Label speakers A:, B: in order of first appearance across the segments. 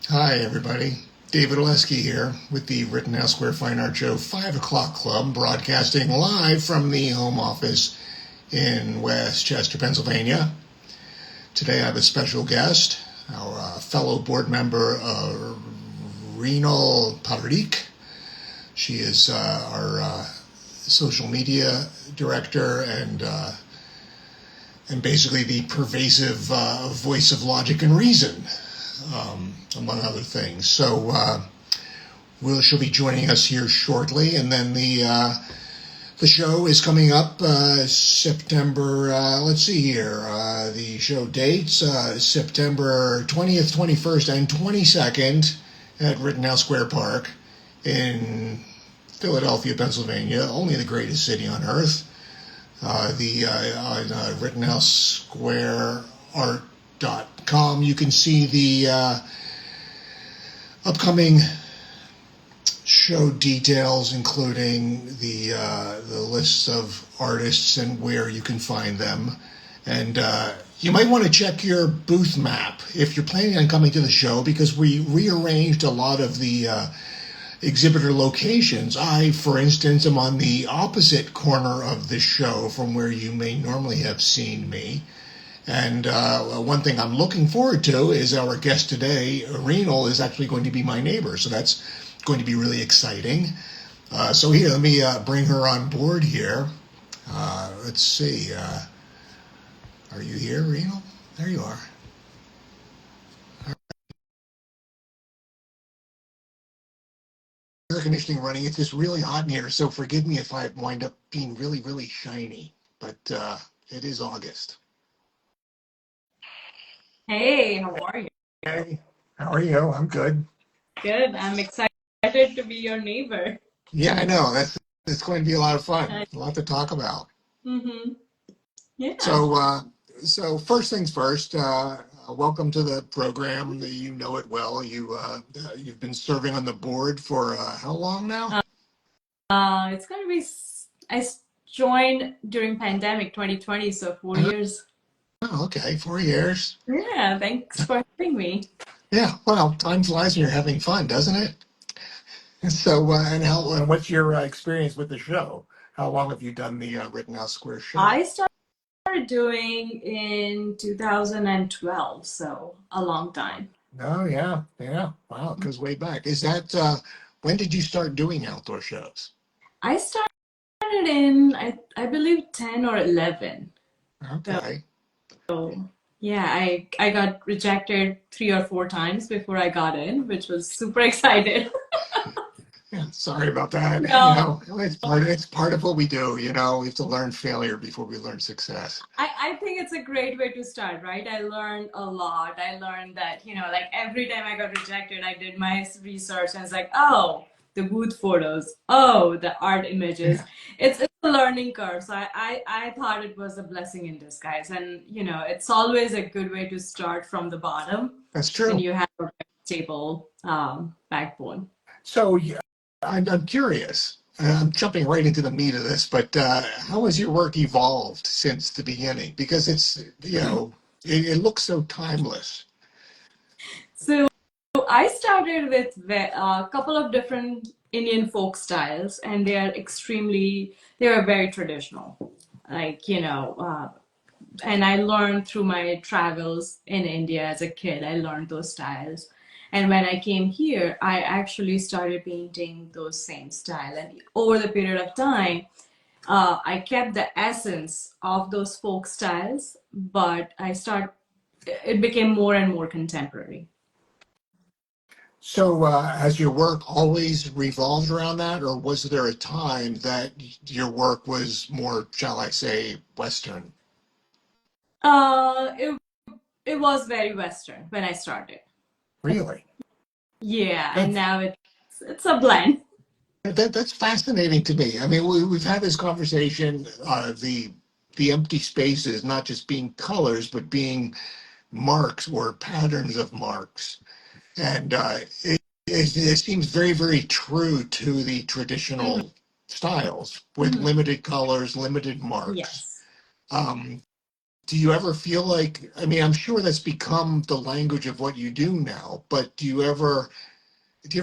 A: Hi, everybody. David Oleski here with the Rinal Square Fine Art Show 5 o'clock club, broadcasting live from the home office in Westchester, Pennsylvania. Today I have a special guest, our fellow board member, Rinal Parikh. She is our social media director and basically the pervasive voice of logic and reason, among other things. She'll be joining us here shortly, and then the show is coming up September. Let's see here. The show dates September 20th, 21st, and 22nd at Rittenhouse Square Park in Philadelphia, Pennsylvania. Only the greatest city on earth. The on Rittenhouse Square Art.com. You can see the upcoming show details, including the lists of artists and where you can find them. And you might want to check your booth map if you're planning on coming to the show, because we rearranged a lot of the exhibitor locations. I, for instance, am on the opposite corner of the show from where you may normally have seen me. And one thing I'm looking forward to is our guest today, Rinal, is actually going to be my neighbor. So that's going to be really exciting. So here, let me bring her on board here. Let's see. Are you here, Rinal? There you are. Air conditioning running. It's just really hot in here. So forgive me if I wind up being really, really shiny. But it is August.
B: Hey, how are you?
A: Hey, how are you? I'm good.
B: Good. I'm excited to be your neighbor.
A: Yeah, I know. It's going to be a lot of fun.
B: Uh,
A: A lot to talk about.
B: mm-hmm. Yeah.
A: So, so first things first. Welcome to the program. You know it well. You've been serving on the board for how long now?
B: It's gonna be. Joined during pandemic 2020, so 4 years.
A: Oh, okay, 4 years.
B: Yeah. Thanks for having me.
A: Yeah. Well, time flies when you're having fun, doesn't it? So, and what's your experience with the show? How long have you done the Rittenhouse Square show?
B: I started doing in 2012, so a long time.
A: Oh, yeah, yeah. Wow, it goes way back. Is that when did you start doing outdoor shows?
B: I started in I believe 10 or 11.
A: Okay.
B: So yeah, I got rejected 3 or 4 times before I got in, which was super excited.
A: Yeah, sorry about that. You
B: No,
A: know, it's part of what we do. You know, we have to learn failure before we learn success.
B: I think it's a great way to start, right? I learned a lot. I learned that, like every time I got rejected, I did my research and it's like, oh, the booth photos, oh, the art images.
A: Yeah,
B: It's a learning curve. So I thought it was a blessing in disguise. And, it's always a good way to start from the bottom
A: that's
B: when
A: true.
B: you have a stable backbone.
A: So yeah, I'm curious. I'm jumping right into the meat of this, but how has your work evolved since the beginning? Because it looks so timeless.
B: So I started with a couple of different Indian folk styles, and they were very traditional. Like, and I learned through my travels in India as a kid, I learned those styles. And when I came here, I actually started painting those same style. And over the period of time, I kept the essence of those folk styles, but it became more and more contemporary.
A: So, has your work always revolved around that, or was there a time that your work was more, shall I say, Western?
B: Uh, it it was very Western when I started.
A: Really?
B: Yeah, and
A: That's
B: now it's a blend.
A: that's fascinating to me. I mean, we've had this conversation, the empty spaces not just being colors, but being marks or patterns of marks, and it seems very, very true to the
B: Mhm,
A: traditional styles with
B: mhm.
A: limited colors, limited marks.
B: Yes.
A: Um, do you ever feel like, I mean, I'm sure that's become the language of what you do now, but do you ever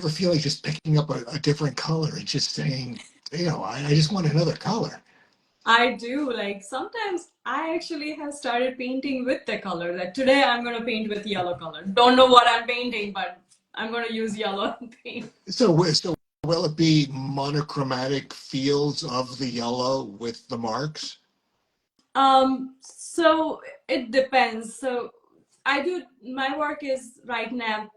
A: feel like just picking up a different color and just saying, I just want another color?
B: I do. Like sometimes I actually have started painting with the color. Like today I'm gonna paint with yellow color. Don't know what I'm painting, but I'm gonna use yellow paint.
A: So will it be monochromatic fields of the yellow with the marks?
B: So it depends. So I do my work is right now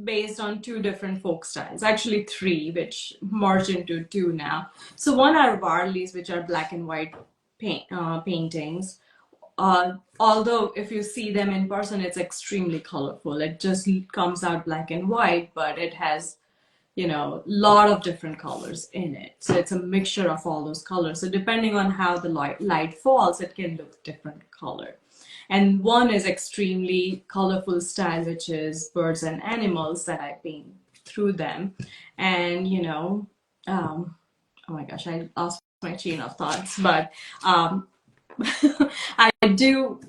B: based on two different folk styles, actually three, which merge into two now. So one are Varleys, which are black and white paintings. Although if you see them in person, it's extremely colorful. It just comes out black and white, but it has, lot of different colors in it. So it's a mixture of all those colors. So depending on how the light falls, it can look different color. And one is extremely colorful style, which is birds and animals that I paint through them. And, oh my gosh, I lost my chain of thoughts, but um, I do,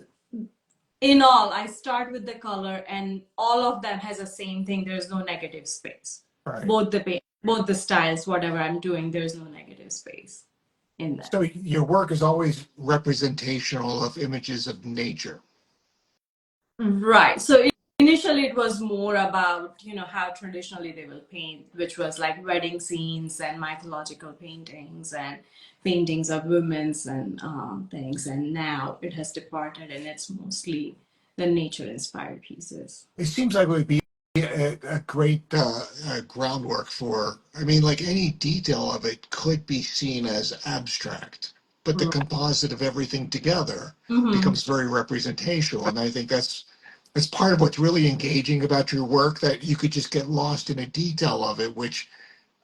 B: in all, I start with the color and all of them has the same thing. There's no negative space.
A: Right.
B: Both the styles, whatever I'm doing, there's no negative space in them.
A: So your work is always representational of images of nature.
B: Right. So initially it was more about, how traditionally they will paint, which was like wedding scenes and mythological paintings and paintings of women's and things. And now it has departed and it's mostly the nature inspired pieces.
A: It seems like it would be a great groundwork for, I mean, like any detail of it could be seen as abstract, but the composite of everything together
B: Mm-hmm.
A: becomes very representational. And I think that's part of what's really engaging about your work, that you could just get lost in a detail of it, which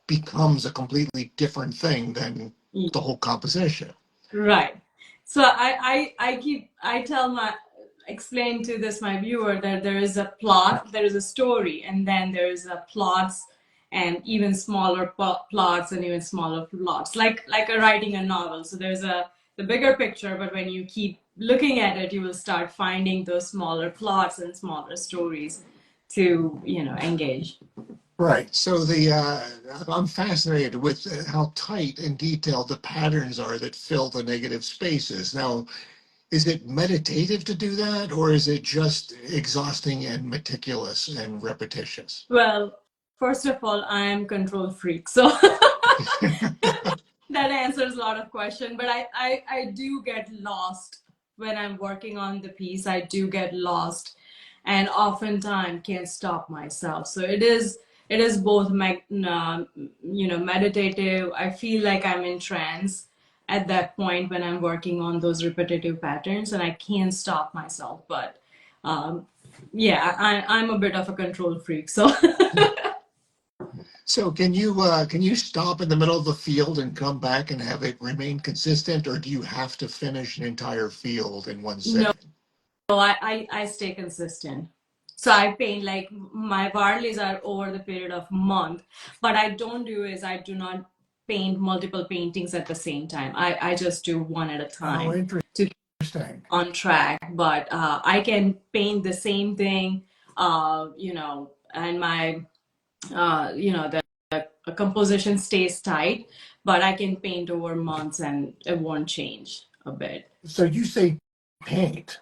A: becomes a completely different thing than the whole composition.
B: Right. So I tell explain to this my viewer that there is a plot, there is a story, and then there is a plots and even smaller plots and even smaller plots, like a writing a novel. So there's the bigger picture, but when you keep looking at it, you will start finding those smaller plots and smaller stories to engage.
A: Right. So I'm fascinated with how tight and detailed the patterns are that fill the negative spaces. Now, is it meditative to do that, or is it just exhausting and meticulous and repetitious?
B: Well, first of all, I am control freak, so that answers a lot of questions. But I do get lost when I'm working on the piece. I do get lost, and oftentimes can't stop myself. So it is both meditative. I feel like I'm in trance at that point when I'm working on those repetitive patterns, and I can't stop myself. But um, yeah, I'm a bit of a control freak, so.
A: So can you stop in the middle of the field and come back and have it remain consistent, or do you have to finish an entire field in one
B: No,
A: sitting?
B: I stay consistent. So I paint like my Varleys are over the period of month. But I don't do is I do not paint multiple paintings at the same time. I just do one at a
A: Oh,
B: time to keep
A: interesting.
B: on track. But I can paint the same thing, and my, the composition stays tight, but I can paint over months and it won't change a bit.
A: So you say paint.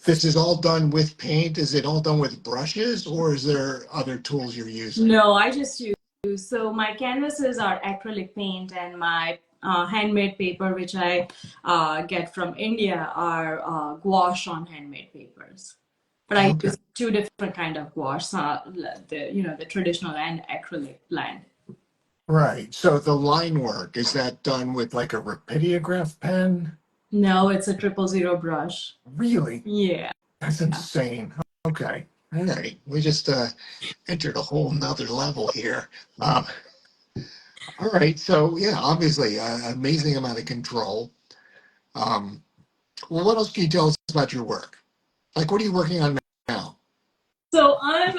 A: This is all done with paint. Is it all done with brushes, or is there other tools you're using?
B: No, I just use, so my canvases are acrylic paint and my handmade paper, which I get from India, are gouache on handmade papers. But I
A: Okay.
B: use two different kind of gouache, the traditional and acrylic blend.
A: Right. So the line work, is that done with like a rapidograph pen?
B: No, it's a 000 brush.
A: Really?
B: Yeah.
A: That's
B: Yeah.
A: insane. Okay. All right. We just entered a whole nother level here. Um, all right. So yeah, obviously, amazing amount of control. Um, well, what else can you tell us about your work? Like, what are you working on now?
B: So I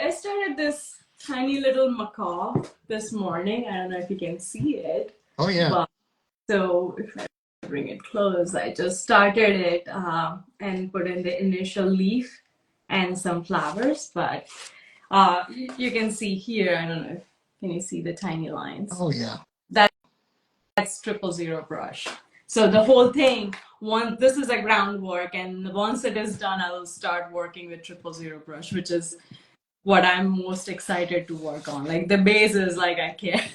B: started this tiny little macaw this morning. I don't know if you can see it,
A: Oh yeah.
B: but so bring it close. I just started it and put in the initial leaf and some flowers, but you can see here, I don't know if can you see the tiny lines?
A: Oh yeah.
B: That's 000 brush. So the whole thing, this is a groundwork, and once it is done, I will start working with 000 brush, which is what I'm most excited to work on. Like the base is like I can't.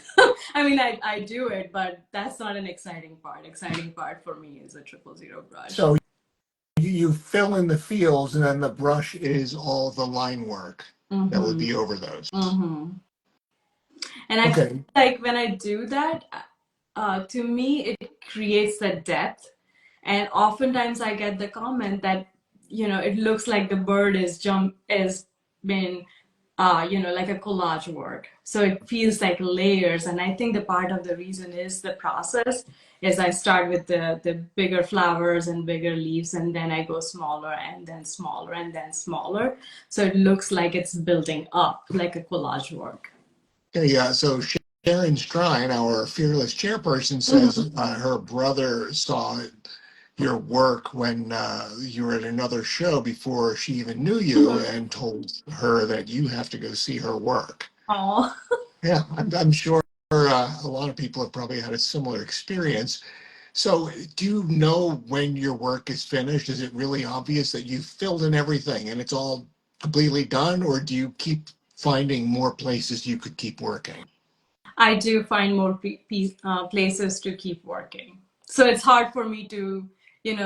B: I mean, I do it, but that's not an exciting part. Exciting part for me is a 000 brush.
A: So you fill in the fields, and then the brush is all the line work that would be over those.
B: And I feel like when I do that, to me, it creates the depth. And oftentimes I get the comment that, it looks like the bird is been, like a collage work. So it feels like layers. And I think the part of the reason is the process is I start with the bigger flowers and bigger leaves, and then I go smaller and then smaller and then smaller. So it looks like it's building up like a collage work.
A: Yeah, so Sharon Strine, our fearless chairperson, says her brother saw your work when you were at another show before she even knew you and told her that you have to go see her work.
B: Oh.
A: Yeah, I'm sure a lot of people have probably had a similar experience. So, do you know when your work is finished? Is it really obvious that you've filled in everything and it's all completely done, or do you keep finding more places you could keep working?
B: I do find more places to keep working. So it's hard for me to,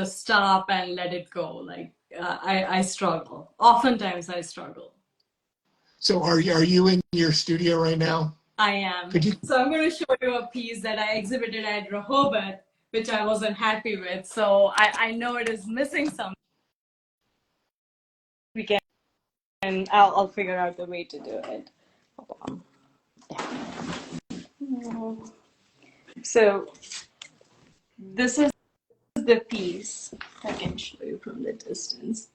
B: stop and let it go. Like I struggle. Oftentimes I struggle.
A: So, are you in your studio right now?
B: I am.
A: Could you?
B: So I'm going to show you a piece that I exhibited at Rehoboth, which I wasn't happy with. So I know it is missing something. We can, and I'll figure out the way to do it. Hold on. Yeah. So this is the piece. I can show you from the distance.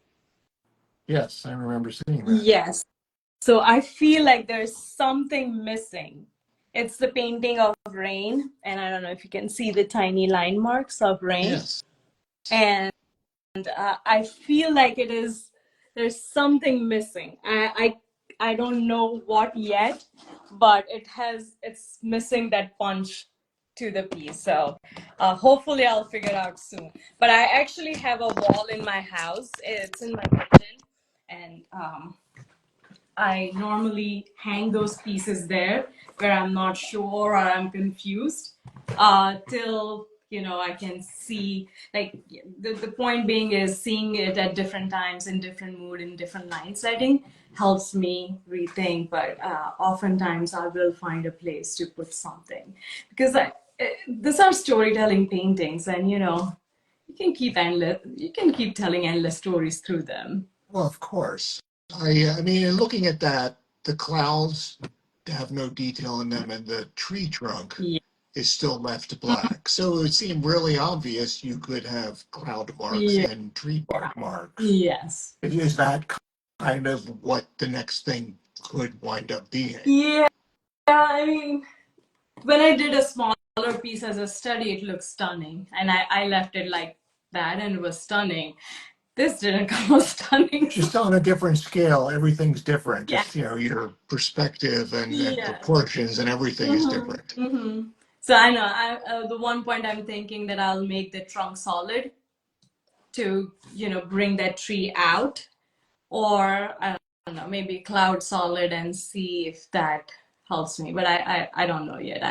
A: Yes, I remember seeing that.
B: Yes. So I feel like there's something missing. It's the painting of rain, and I don't know if you can see the tiny line marks of rain.
A: Yes.
B: And I feel like there's something missing. I don't know what yet, but it's missing that punch to the piece. So hopefully I'll figure out soon. But I actually have a wall in my house. It's in my kitchen, and I normally hang those pieces there where I'm not sure or I'm confused till I can see, like, the point being is seeing it at different times in different mood in different line setting helps me rethink, but oftentimes I will find a place to put something because these are storytelling paintings, and you can keep telling endless stories through them.
A: Well, of course. I mean, in looking at that, the clouds have no detail in them, and the tree trunk
B: Yeah.
A: is still left black. So it would seem really obvious you could have cloud marks
B: Yeah.
A: and tree bark marks.
B: Yes.
A: Is that kind of what the next thing could wind up being?
B: Yeah, I mean, when I did a smaller piece as a study, it looked stunning, and I left it like that, and it was stunning. This didn't come out stunning.
A: Just on a different scale, everything's different.
B: Yeah.
A: Just, your perspective and
B: Yeah.
A: proportions and everything is different.
B: So I know the one point I'm thinking that I'll make the trunk solid to bring that tree out, or I don't know, maybe cloud solid and see if that helps me. But I don't know yet.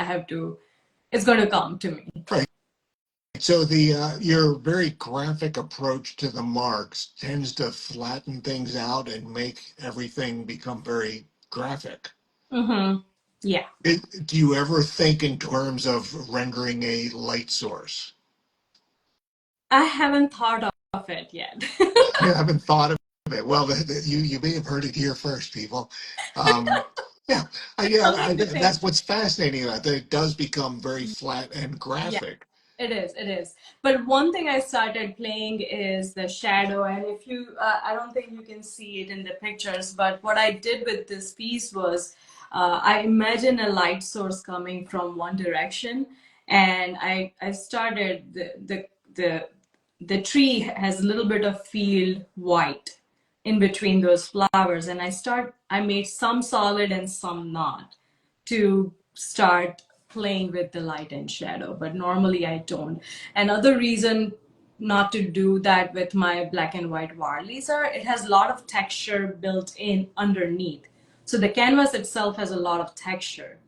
B: It's going to come to me.
A: Right. So your very graphic approach to the marks tends to flatten things out and make everything become very graphic.
B: Yeah.
A: Do you ever think in terms of rendering a light source?
B: I haven't thought of it yet.
A: You haven't thought of it. Well, you may have heard it here first, people. Yeah, that's what's fascinating about it. That it does become very flat and graphic.
B: It is, it is. But one thing I started playing is the shadow, and if I don't think you can see it in the pictures, but what I did with this piece was I imagine a light source coming from one direction, And I started the tree has a little bit of field white in between those flowers, and I made some solid and some not to start playing with the light and shadow, but normally I don't. Another reason not to do that with my black and white Varleys are it has a lot of texture built in underneath. So the canvas itself has a lot of texture.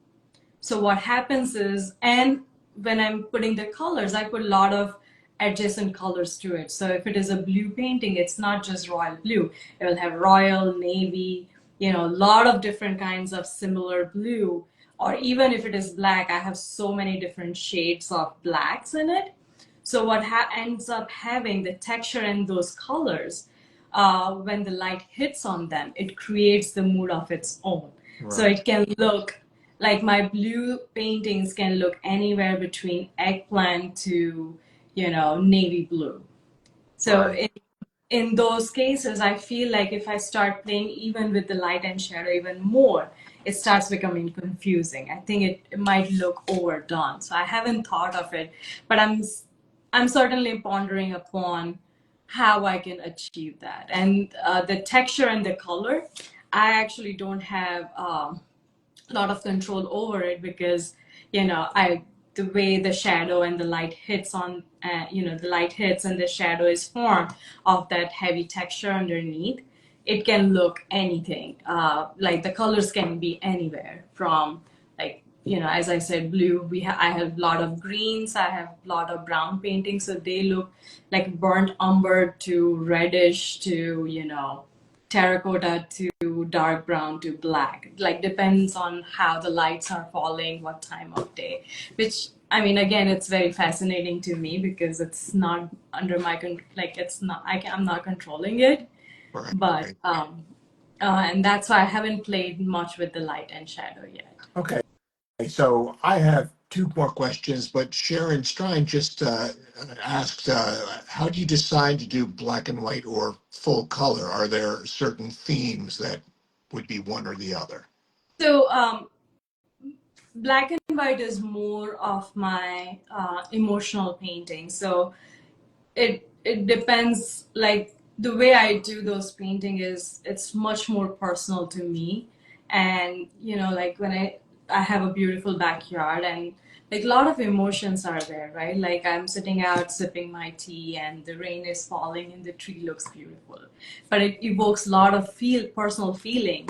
B: So what happens is, and when I'm putting the colors, I put a lot of adjacent colors to it. So if it is a blue painting, it's not just royal blue. It will have royal, navy, a lot of different kinds of similar blue. Or even if it is black, I have so many different shades of blacks in it. So what ends up having the texture and those colors, when the light hits on them, it creates the mood of its own. Right. So it can look like my blue paintings can look anywhere between eggplant to, navy blue. So right. In those cases, I feel like if I start playing even with the light and shadow even more, it starts becoming confusing. I think it might look overdone. So I haven't thought of it, but I'm certainly pondering upon how I can achieve that. And the texture and the color, I actually don't have a lot of control over it because I the way the shadow and the light hits on the light hits and the shadow is formed of that heavy texture underneath. It can look anything, like the colors can be anywhere from, like, as I said, blue. I have a lot of greens, I have a lot of brown paintings, so they look like burnt umber to reddish to terracotta to dark brown to black. Like, depends on how the lights are falling, what time of day. Which, I mean, again, it's very fascinating to me because it's not under my like, it's not, I'm not controlling it. Right. But and that's why I haven't played much with the light and shadow yet.
A: Okay, so I have two more questions, but Sharon Strine just asked, how do you decide to do black and white or full color? Are there certain themes that would be one or the other?
B: So black and white is more of my emotional painting. So it depends. Like, the way I do those painting is it's much more personal to me. And like, when I have a beautiful backyard, and like a lot of emotions are there, right? Like, I'm sitting out sipping my tea and the rain is falling and the tree looks beautiful, but it evokes a lot of personal feeling.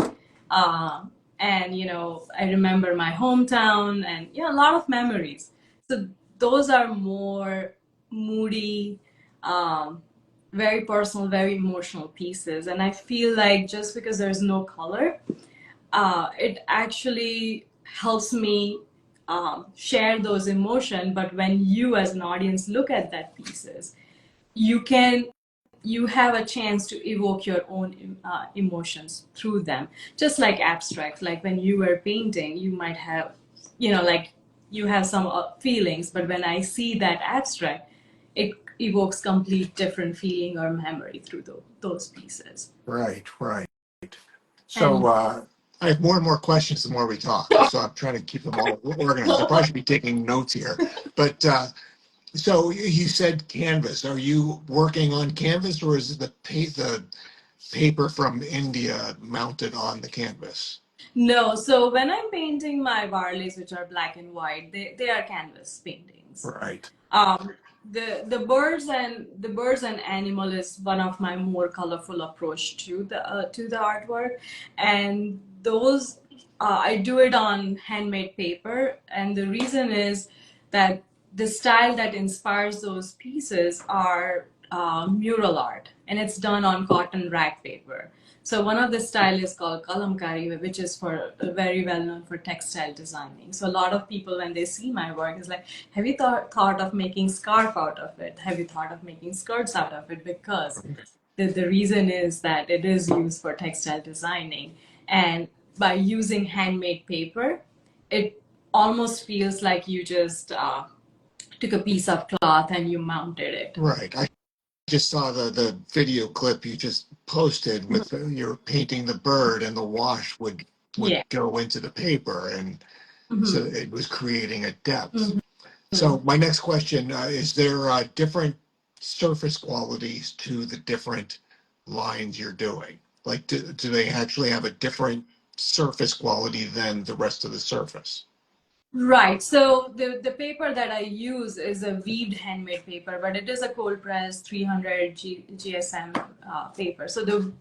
B: uh, and I remember my hometown and a lot of memories. So those are more moody, um, very personal, very emotional pieces. And I feel like just because there's no color, it actually helps me share those emotions. But when you as an audience look at that pieces, you have a chance to evoke your own emotions through them. Just like abstract, like when you were painting, you might have, like, you have some feelings, but when I see that abstract, it evokes complete different feeling or memory through those pieces.
A: Right, right. So I have more and more questions the more we talk, so I'm trying to keep them all organized. I probably should be taking notes here. But so you said canvas. Are you working on canvas, or is the paper from India mounted on the canvas?
B: No, so when I'm painting my Varleys, which are black and white, they are canvas paintings.
A: Right.
B: The birds and animal is one of my more colorful approach to the artwork, and those I do it on handmade paper, and the reason is that the style that inspires those pieces are mural art, and it's done on cotton rag paper. So one of the style is called kalamkari, which is for very well known for textile designing. So a lot of people, when they see my work, is like, have you thought of making scarf out of it? Have you thought of making skirts out of it? Because the reason is that it is used for textile designing. And by using handmade paper, it almost feels like you just took a piece of cloth and you mounted it.
A: Right. I just saw the video clip you just posted with you're painting the bird, and the wash would go into the paper, and so it was creating a depth. So my next question, is there different surface qualities to the different lines you're doing? Like, do they actually have a different surface quality than the rest of the surface?
B: Right. So the paper that I use is a weaved handmade paper, but it is a cold press 300 GSM paper. So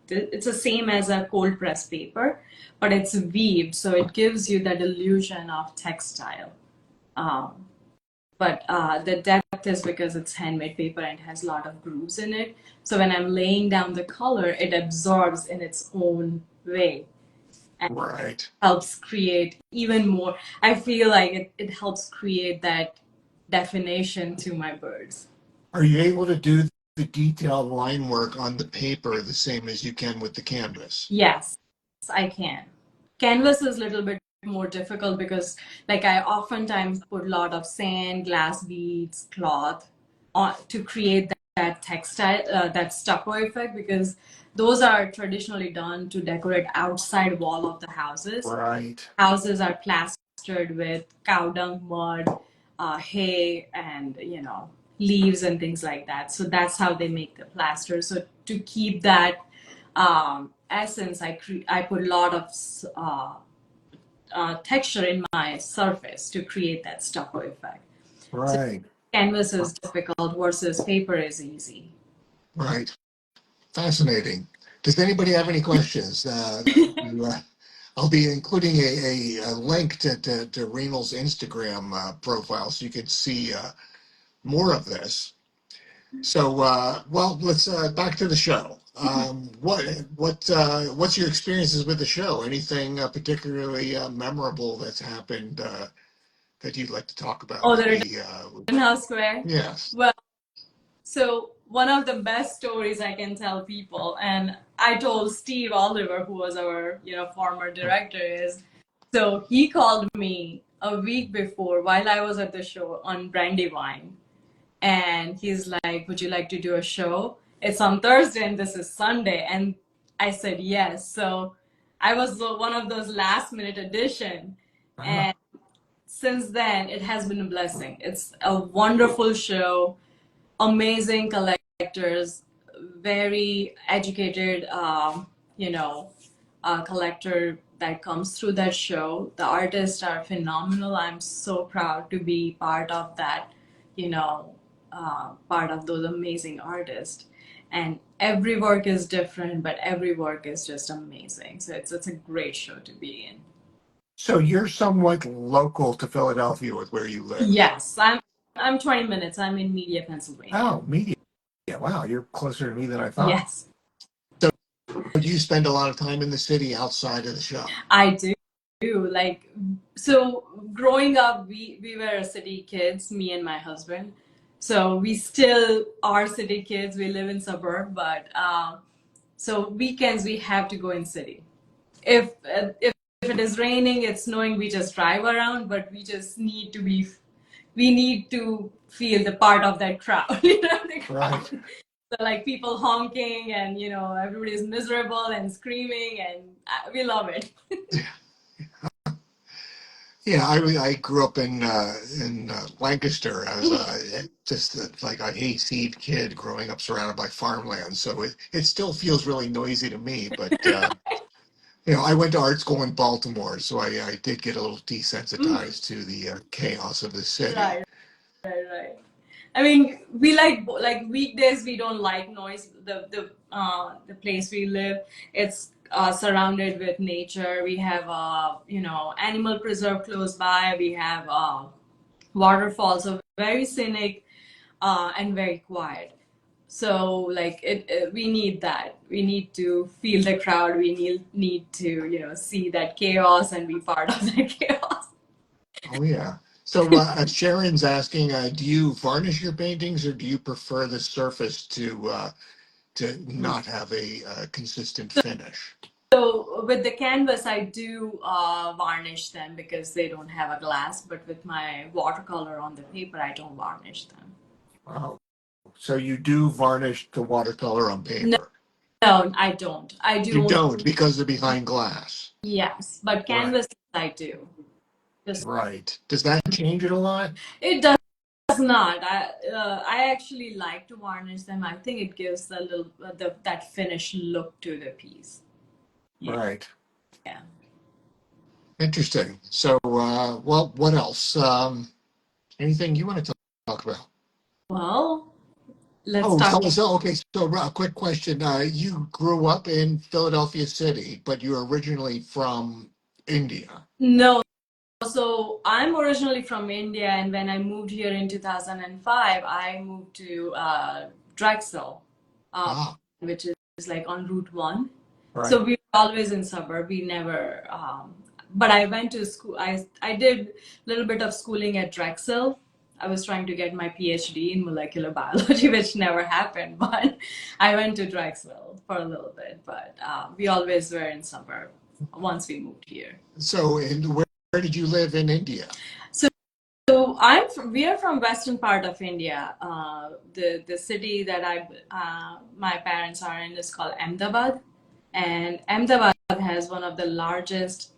B: it's the same as a cold press paper, but it's weaved, so it gives you that illusion of textile. Um, but the depth is because it's handmade paper and it has a lot of grooves in it. So when I'm laying down the color, it absorbs in its own way and
A: Right.
B: helps create even more. I feel like it helps create that definition to my birds.
A: Are you able to do the detailed line work on the paper the same as you can with the canvas?
B: Yes, I can. Canvas is a little bit more difficult because, like, I oftentimes put a lot of sand, glass beads, cloth on to create that textile, that stucco effect, because those are traditionally done to decorate outside wall of the houses.
A: Right.
B: Houses are plastered with cow dung, mud, hay, and leaves and things like that. So that's how they make the plaster. So to keep that essence, I put a lot of texture in my surface to create that stucco effect. So
A: Right.
B: canvas is difficult versus paper is easy.
A: Right. Fascinating. Does anybody have any questions? I'll be including a link to Renal's Instagram profile so you can see more of this. So, well, let's back to the show. What's your experiences with the show? Anything particularly memorable that's happened that you'd like to talk about?
B: Oh, the
A: Maybe.
B: Rittenhouse Square.
A: Yes.
B: Well, so one of the best stories I can tell people, and I told Steve Oliver, who was our former director, is so he called me a week before while I was at the show on Brandywine, and he's like, "Would you like to do a show? It's on Thursday and this is Sunday." And I said yes. So I was one of those last minute addition,
A: Ah,
B: and since then it has been a blessing. It's a wonderful show, amazing collectors, very educated, you know, collector that comes through that show. The artists are phenomenal. I'm so proud to be part of that, part of those amazing artists. And every work is different, but every work is just amazing. So it's a great show to be in.
A: so you're somewhat local to Philadelphia with where you live.
B: Yes, I'm 20 minutes. I'm in Media, Pennsylvania.
A: Oh, media. Yeah, wow, you're closer to me than I thought.
B: Yes.
A: So, do you spend a lot of time in the city outside of the show?
B: I do. Like, so growing up, we were city kids, me and my husband. So we still are city kids. We live in suburb, but so weekends we have to go in city. If it is raining, it's snowing, we just drive around, but we need to feel the part of that crowd, the crowd.
A: Right.
B: So like people honking and everybody's miserable and screaming and we love it.
A: Yeah, I grew up in Lancaster as just like a hayseed kid growing up surrounded by farmland. So it still feels really noisy to me. But I went to art school in Baltimore, so I did get a little desensitized to the chaos of the city.
B: Right, right. I mean, we like weekdays. We don't like noise. The place we live, it's surrounded with nature. We have animal preserve close by. We have waterfalls, so very scenic and very quiet. So like we need that. We need to feel the crowd. We need to see that chaos and be part of that chaos.
A: Oh yeah. So Sharon's asking, do you varnish your paintings or do you prefer the surface to not have a consistent finish?
B: So with the canvas, I do varnish them because they don't have a glass. But with my watercolor on the paper, I don't varnish them.
A: Wow. So you do varnish the watercolor on
B: No,
A: paper.
B: no, I don't. I
A: You
B: do only
A: don't because they're behind glass.
B: yes, but
A: Right.
B: canvas I do. Just
A: Right. Does that change it a lot?
B: it does not. I actually like to varnish them. I think it gives a little that finished look to the piece. Yeah.
A: Right.
B: Yeah.
A: Interesting. So, well, what else? Anything you want to talk about?
B: Well, let's
A: Oh,
B: talk.
A: so okay. So, a quick question. You grew up in Philadelphia City, but you're originally from India.
B: No, so I'm originally from India, and when I moved here in 2005, I moved to Drexel, uh,
A: Ah,
B: which is like on Route 1.
A: right.
B: So we were always in suburb. We never, but I went to school. I did a little bit of schooling at Drexel. I was trying to get my PhD in molecular biology, which never happened. But I went to Drexel for a little bit. But we always were in suburb once we moved here.
A: So, where did you live in India?
B: So we are from western part of India. The city that my parents are in is called Ahmedabad, and Ahmedabad has one of the largest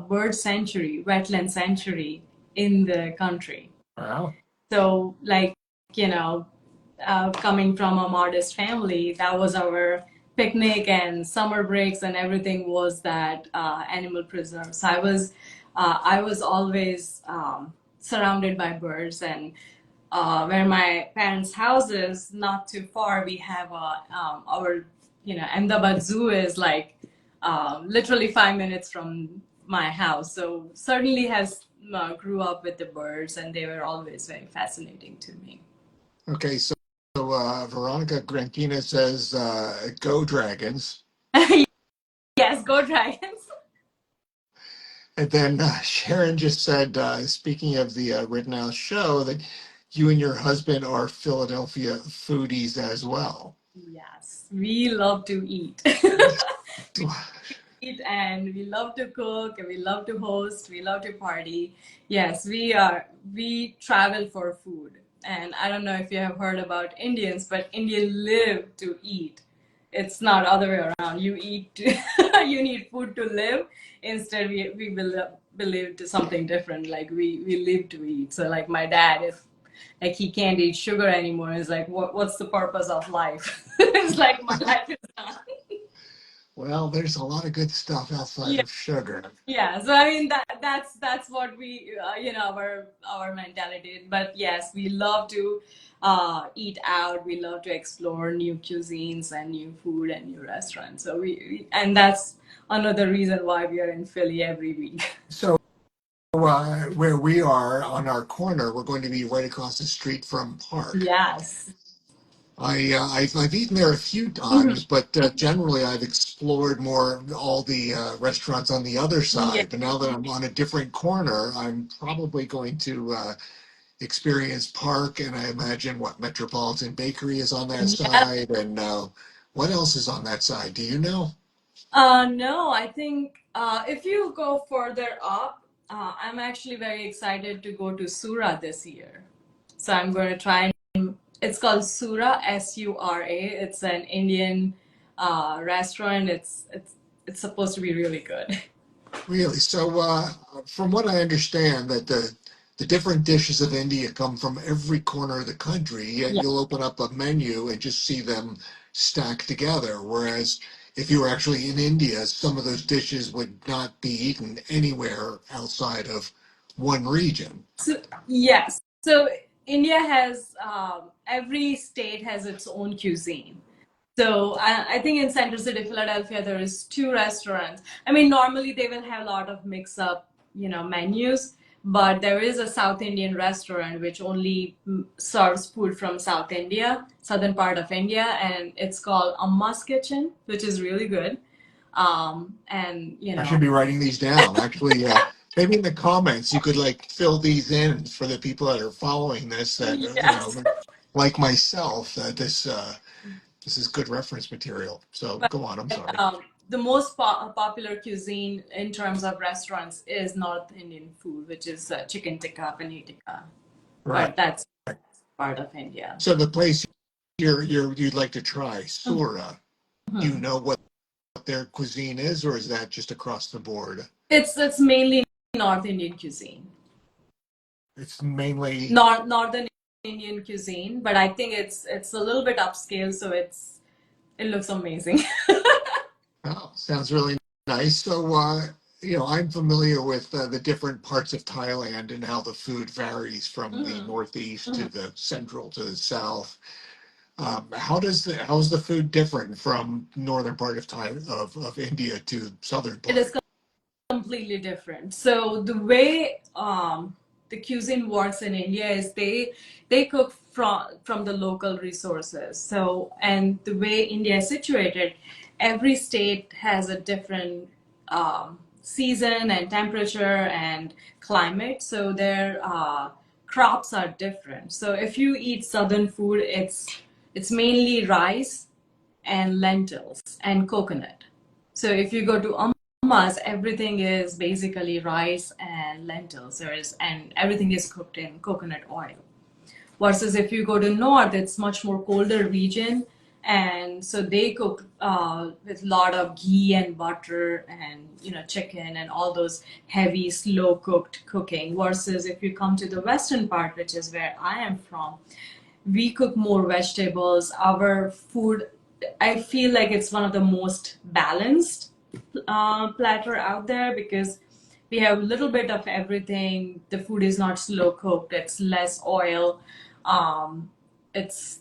B: bird sanctuary, wetland sanctuary in the country.
A: Wow.
B: So, like, you know, coming from a modest family, that was our picnic and summer breaks and everything was that animal preserve. So I was always surrounded by birds, and where my parents' house is, not too far, we have our, Ahmedabad Zoo is like literally 5 minutes from my house. So certainly has grew up with the birds, and they were always very fascinating to me.
A: Okay, so Veronica Grankina says, "Go Dragons,"
B: Yes, go Dragons.
A: and then Sharon just said, speaking of the Rittenhouse show, that you and your husband are Philadelphia foodies as well.
B: Yes, we love to eat. Eat, and we love to cook, and we love to host, we love to party. Yes, we travel for food. And I don't know if you have heard about Indians, but Indians live to eat. It's not other way around. You eat to, you need food to live. Instead, we believe to something different. Like we live to eat. So like my dad, if like he can't eat sugar anymore, it's like what's the purpose of life? It's like my life is done.
A: Well, there's a lot of good stuff outside
B: Yeah.
A: of sugar.
B: Yeah, so I mean that's what we our mentality. But yes, we love to eat out. We love to explore new cuisines and new food and new restaurants. So and that's another reason why we are in Philly every week.
A: So, where we are on our corner, we're going to be right across the street from Park.
B: Yes.
A: I've eaten there a few
B: Mhm.
A: times, but generally I've explored more all the restaurants on the other
B: Yeah.
A: side. But now that I'm on a different corner, I'm probably going to experience Park, and I imagine what Metropolitan Bakery is on that
B: Yeah.
A: side, and what else is on that side? Do you know?
B: No, I think if you go further up, I'm actually very excited to go to Sura this year. So I'm going to try. It's called Sura, Sura. It's an Indian restaurant. It's supposed to be really good.
A: Really? So, from what I understand, that the different dishes of India come from every corner of the country, yet
B: Yeah.
A: you'll open up a menu and just see them stacked together. Whereas if you were actually in India, some of those dishes would not be eaten anywhere outside of one region.
B: So, yes. So India has every state has its own cuisine. So I think in Center City, Philadelphia, there is two restaurants. I mean, normally they will have a lot of mix-up, menus, but there is a South Indian restaurant which only serves food from South India, southern part of India, and it's called Amma's Kitchen, which is really good. And
A: I should be writing these down. Actually, maybe in the comments you could like fill these in for the people that are following this that
B: yes.
A: like myself, that this is good reference material. So
B: But
A: go on. I'm sorry.
B: the most popular cuisine in terms of restaurants is North Indian food, which is chicken tikka, paneer tikka.
A: Right.
B: But that's part of India.
A: So the place you'd like to try, Sura, do you
B: Mhm.
A: know what their cuisine is, or is that just across the board?
B: It's mainly North Indian cuisine.
A: It's mainly
B: Northern Indian cuisine, but I think it's a little bit upscale, so it looks amazing.
A: oh, sounds really nice. So, I'm familiar with the different parts of Thailand and how the food varies from the
B: Mhm,
A: northeast to
B: mhm.
A: the central to the south. How's the food different from northern part of of India to southern
B: It is
A: part?
B: completely different. So the way the cuisine works in India is they cook from the local resources. So and the way India is situated, every state has a different season and temperature and climate. So their crops are different. So if you eat southern food, it's mainly rice and lentils and coconut. So if you go to Ammas, everything is basically rice and lentils. And everything is cooked in coconut oil. Versus if you go to north, it's much more colder region, and so they cook with a lot of ghee and butter and chicken and all those heavy, slow cooked cooking. Versus if you come to the western part, which is where I am from, we cook more vegetables. Our food, I feel like it's one of the most balanced platter out there because we have a little bit of everything. The food is not slow cooked. It's less oil. It's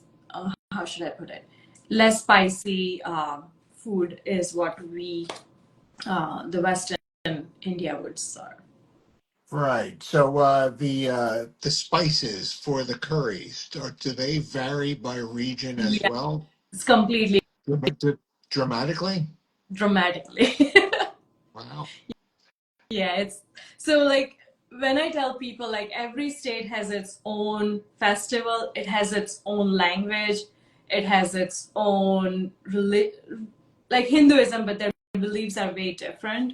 B: how should I put it? Less spicy food is what the Western India would serve.
A: Right. So the spices for the curries, do they vary by region as
B: Yeah,
A: well?
B: it's completely
A: Dramatically?
B: dramatically.
A: Wow.
B: Yeah, it's so like when I tell people like every state has its own festival, it has its own language, it has its own like Hinduism, but their beliefs are way different.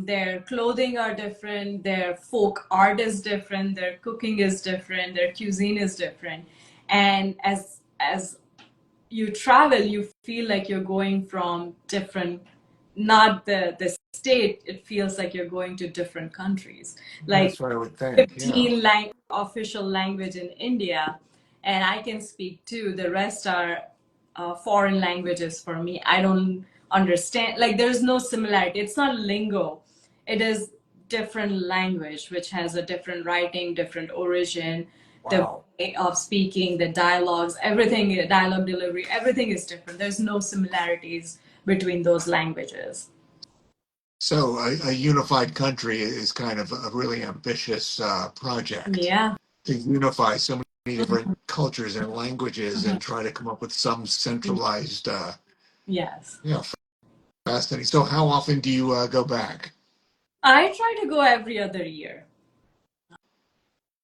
B: Their clothing are different, their folk art is different, their cooking is different, their cuisine is different. And as you travel, you feel like you're going from different, not the state, it feels like you're going to different countries. Like
A: That's what I would think. Yeah.
B: 15 official language in India, and I can speak two. The rest are foreign languages for me. I don't understand. Like there's no similarity. It's not lingo. It is different language, which has a different writing, different origin, the
A: Wow.
B: way of speaking, the dialogues, everything, dialogue delivery, everything is different. There's no similarities between those languages.
A: So a unified country is kind of a really ambitious project
B: Yeah.
A: to unify so many different cultures and languages
B: Mhm.
A: and try to come up with some centralized,
B: Yes.
A: yeah, fascinating. So how often do you go back?
B: I try to go every other year.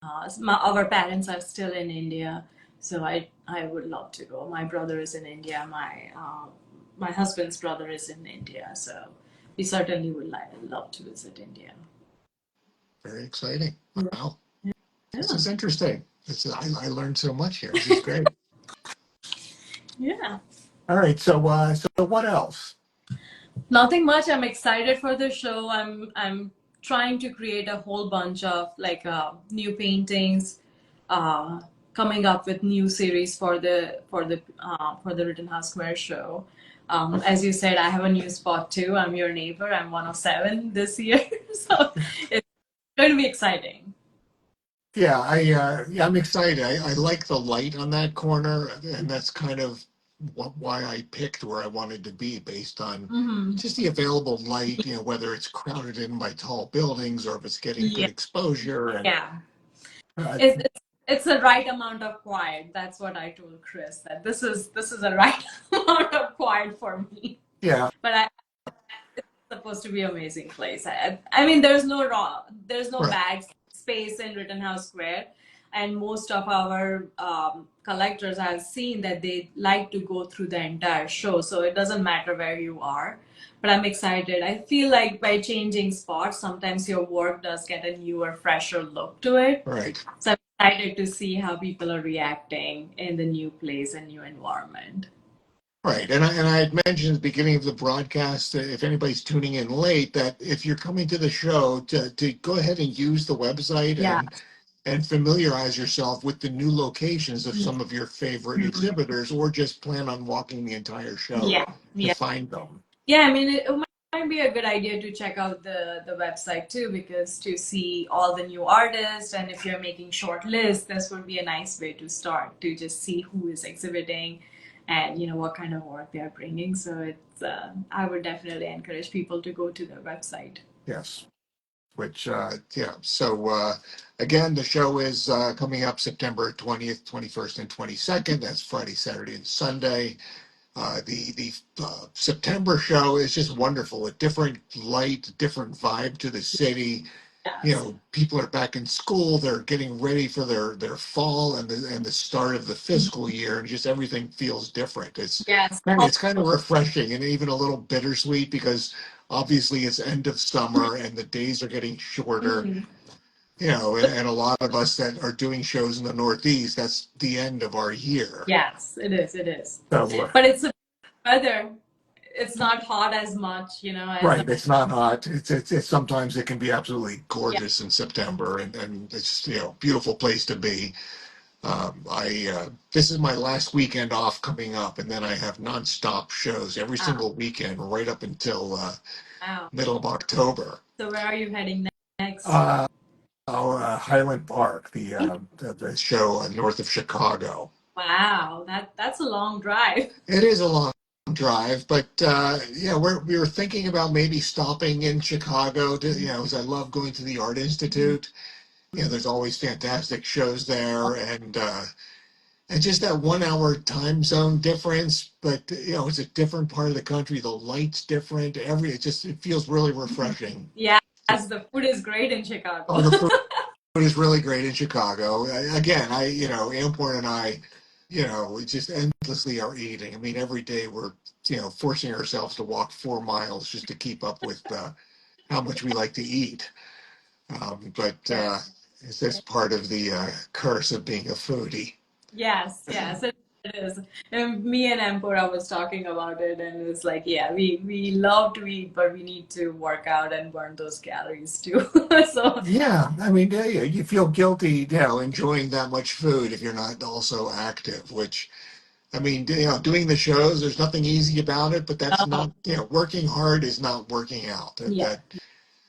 B: Our parents are still in India, so I would love to go. My brother is in India. My husband's brother is in India, so we certainly would love to visit India.
A: Very exciting. Wow. This
B: Yeah.
A: is interesting. I learned so much here. This is great.
B: Yeah.
A: All right. So what else?
B: Nothing much. I'm excited for the show. I'm trying to create a whole bunch of like new paintings, uh, coming up with new series for the Rittenhouse Square show. As you said, I have a new spot too. I'm your neighbor. I'm 107 this year, so it's going to be exciting.
A: Yeah, yeah, I'm excited. I like the light on that corner, and that's kind of why I picked where I wanted to be based on
B: Hmm.
A: just the available light, whether it's crowded in by tall buildings or if it's getting
B: Yeah,
A: good exposure. And
B: yeah.
A: uh,
B: It's the right amount of quiet. That's what I told Chris, that this is the right amount of quiet for me.
A: yeah,
B: But supposed to be an amazing place. I mean, there's no
A: right.
B: bad space in Rittenhouse Square, and most of our collectors I've seen that they like to go through the entire show, so it doesn't matter where you are. But I'm excited. I feel like by changing spots, sometimes your work does get a newer, fresher look to it.
A: Right.
B: So I'm excited to see how people are reacting in the new place and new environment.
A: Right. And I had mentioned at the beginning of the broadcast, that if anybody's tuning in late, that if you're coming to the show, to go ahead and use the website
B: Yeah.
A: and familiarize yourself with the new locations of some of your favorite
B: Mhm.
A: exhibitors, or just plan on walking the entire show
B: Yeah.
A: to
B: Yeah.
A: find them.
B: Yeah, I mean, it might be a good idea to check out the website too, because to see all the new artists, and if you're making short lists, this would be a nice way to start to just see who is exhibiting, and what kind of work they are bringing. So it's I would definitely encourage people to go to their website.
A: Yes. Which, yeah. So, again, the show is coming up September 20th, 21st, and 22nd. That's Friday, Saturday, and Sunday. The September show is just wonderful. A different light, different vibe to the city.
B: Yes.
A: People are back in school. They're getting ready for their fall and the start of the fiscal year, and just everything feels different.
B: Yes.
A: It's kind of refreshing and even a little bittersweet because obviously it's end of summer and the days are getting shorter.
B: Mhm.
A: And a lot of us that are doing shows in the Northeast, that's the end of our year.
B: Yes, it is. It is.
A: So,
B: But it's the weather. It's not hot as much, as
A: right, it's not hot. It's sometimes it can be absolutely
B: yeah.
A: gorgeous in September, and it's beautiful place to be. I This is my last weekend off coming up, and then I have nonstop shows every
B: Wow.
A: single weekend right up until
B: Wow.
A: middle of October.
B: So where are you heading next?
A: Uh, Highland Park, the show north of Chicago.
B: Wow, that's a long drive.
A: It is a long drive, but yeah, we were thinking about maybe stopping in Chicago to, as I love going to the Art Institute. There's always fantastic shows there, and just that 1 hour time zone difference. But it's a different part of the country. The light's different. It feels really refreshing.
B: Yes, the food is great in
A: Oh,
B: Chicago.
A: the food is really great in Chicago. Again, Amport and I, we just endlessly are eating. I mean, every day we're, forcing ourselves to walk 4 miles just to keep up with how much we like to eat. But
B: Yes,
A: it's just part of the curse of being a foodie.
B: yes, it is. And me and Empora was talking about it, and it was like, yeah, we love to eat, but we need to work out and burn those calories too. So
A: Yeah, I mean, yeah, you feel guilty, enjoying that much food if you're not also active, which, I mean, doing the shows, there's nothing easy about it, but that's
B: oh,
A: not, working hard is not working out.
B: yeah,
A: That,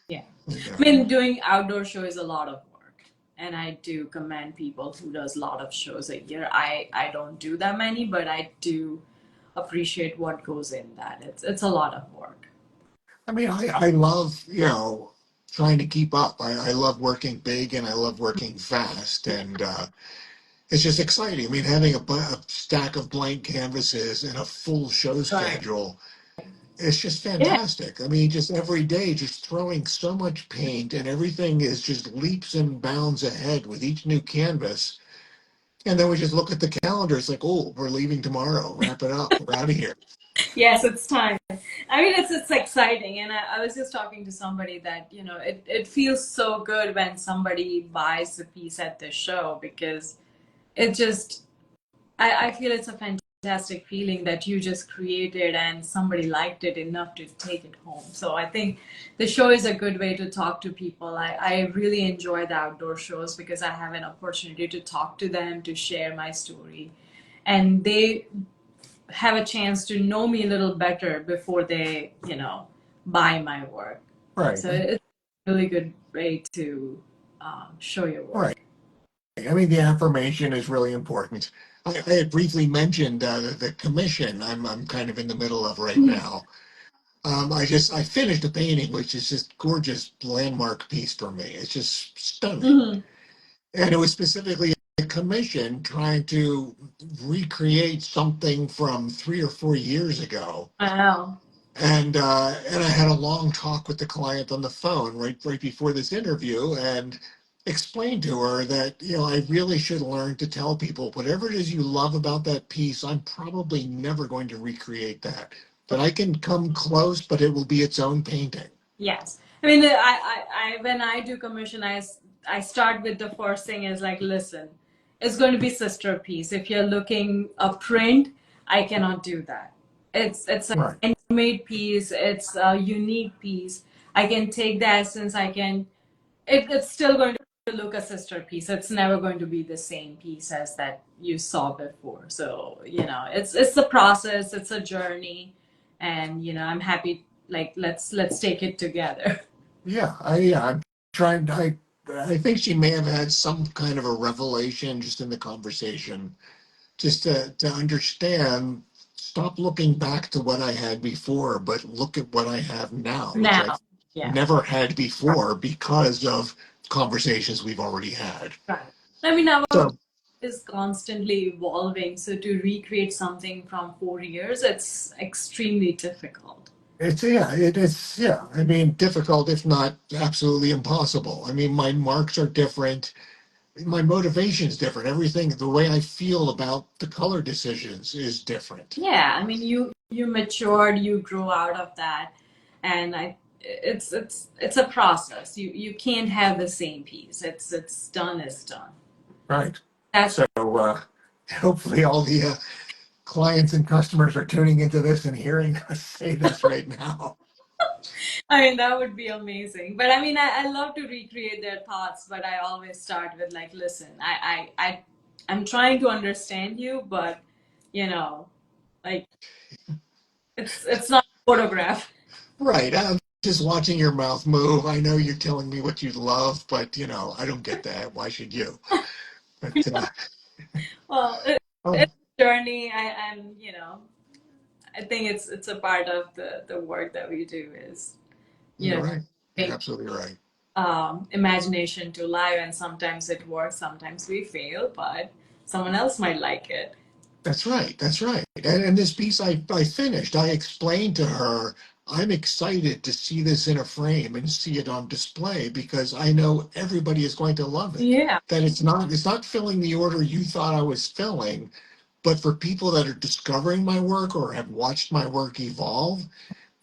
B: yeah.
A: you
B: I
A: know,
B: mean, doing outdoor show is a lot of work, and I do commend people who does a lot of shows a year. I don't do that many, but I do appreciate what goes in that. It's a lot of work.
A: I mean, I love, trying to keep up. I love working big and I love working fast. And it's just exciting. I mean, having a stack of blank canvases and a full show
B: Right.
A: schedule, it's just
B: Yeah.
A: fantastic. I mean, just every day, just throwing so much paint and everything is just leaps and bounds ahead with each new canvas. And then we just look at the calendar. It's like, oh, we're leaving tomorrow. Wrap it up. We're out of here.
B: Yes, it's time. I mean, it's exciting, and I was just talking to somebody that it feels so good when somebody buys a piece at the show, because it just I feel it's a fantastic feeling that you just created and somebody liked it enough to take it home. So I think the show is a good way to talk to people. I really enjoy the outdoor shows because I have an opportunity to talk to them, to share my story, and they have a chance to know me a little better before they, buy my work.
A: Right.
B: So it's a really good way to show your
A: Right.
B: work.
A: I mean, the affirmation is really important. I had briefly mentioned the commission I'm kind of in the middle of right now. I finished a painting, which is just gorgeous landmark piece for me. It's just stunning.
B: Mhm.
A: And it was specifically a commission trying to recreate something from 3 or 4 years ago.
B: Wow.
A: And I had a long talk with the client on the phone right before this interview, and explained to her that I really should learn to tell people whatever it is you love about that piece. I'm probably never going to recreate that. That I can come close, but it will be its own painting.
B: Yes. I mean, when I do commission, I start with the first thing is like, listen, it's going to be sister piece. If you're looking a print, I cannot do that. It's a
A: Right.
B: handmade piece. It's a unique piece. I can take the essence. It's still going to look a sister piece. It's never going to be the same piece as that you saw before. So, it's a process, it's a journey, and I'm happy. Like, let's take it together.
A: I'm trying. I think she may have had some kind of a revelation just in the conversation, just to understand. Stop looking back to what I had before, but look at what I have now, which
B: Now,
A: I've
B: yeah,
A: never had before because of conversations we've already had.
B: right. I mean, our work
A: So
B: is constantly evolving. So to recreate something from 4 years, it's extremely difficult.
A: it's yeah. I mean, difficult if not absolutely impossible. I mean, my marks are different, my motivation is different. Everything, the way I feel about the color decisions is different.
B: Yeah, I mean, you matured, you grew out of that, and it's a process. You can't have the same piece. It's done is done.
A: Right.
B: That's
A: So hopefully all the clients and customers are tuning into this and hearing us say this right now.
B: I mean, that would be amazing. But I mean, I love to recreate their thoughts, but I always start with like, listen, I'm trying to understand you, but you know, like it's not a photograph.
A: Right. I'm just watching your mouth move. I know you're telling me what you love, but I don't get that. Why should you? But
B: Well,
A: oh,
B: it's a journey. And I think it's a part of the work that we do is you
A: you're
B: know
A: right. You're
B: bring
A: absolutely right.
B: imagination to life, and sometimes it works, sometimes we fail, but someone else might like it.
A: That's right. That's right. And this piece I finished, I explained to her, I'm excited to see this in a frame and see it on display because I know everybody is going to love it.
B: Yeah,
A: That it's not filling the order you thought I was filling, but for people that are discovering my work or have watched my work evolve,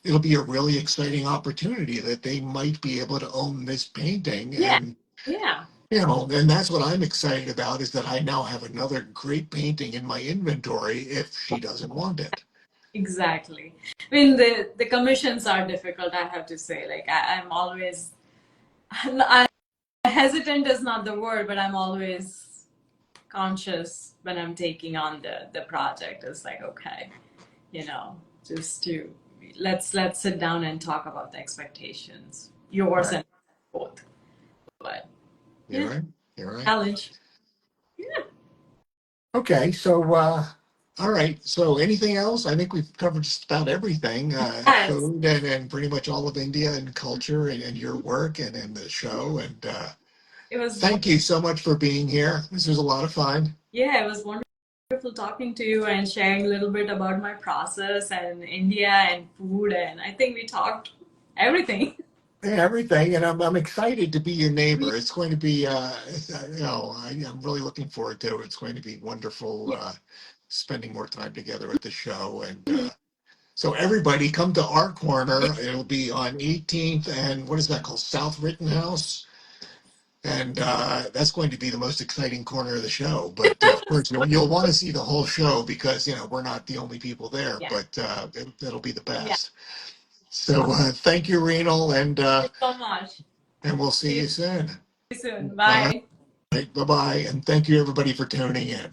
A: it'll be a really exciting opportunity that they might be able to own this painting.
B: yeah,
A: And
B: yeah,
A: and that's what I'm excited about is that I now have another great painting in my inventory if she doesn't want it.
B: exactly. I mean, the commissions are difficult, I have to say. Like, I'm always hesitant is not the word, but I'm always conscious when I'm taking on the project. It's like, okay, just to let's sit down and talk about the expectations, yours
A: Right.
B: and both. But
A: You're
B: yeah,
A: right. You're right.
B: challenge. Yeah.
A: Okay. So, all right. So anything else? I think we've covered just about everything,
B: Yes,
A: food and pretty much all of India and culture and your work and the show. And
B: it was.
A: thank you so much for being here. This was a lot of fun.
B: Yeah, it was wonderful talking to you and sharing a little bit about my process and India and food. And I think we talked everything.
A: Yeah, everything, and I'm excited to be your neighbor. It's going to be, I'm really looking forward to it. It's going to be wonderful spending more time together at the show. And so everybody come to our corner. It'll be on 18th and what is that called? South Rittenhouse. And that's going to be the most exciting corner of the show. But of course, you'll want to see the whole show because, we're not the only people there,
B: Yeah,
A: but it'll be the
B: yeah.
A: best. So thank you, Renal,
B: Thank you so much.
A: and we'll see
B: See
A: you soon.
B: you soon.
A: All
B: Bye.
A: right, bye bye, and thank you everybody for tuning in.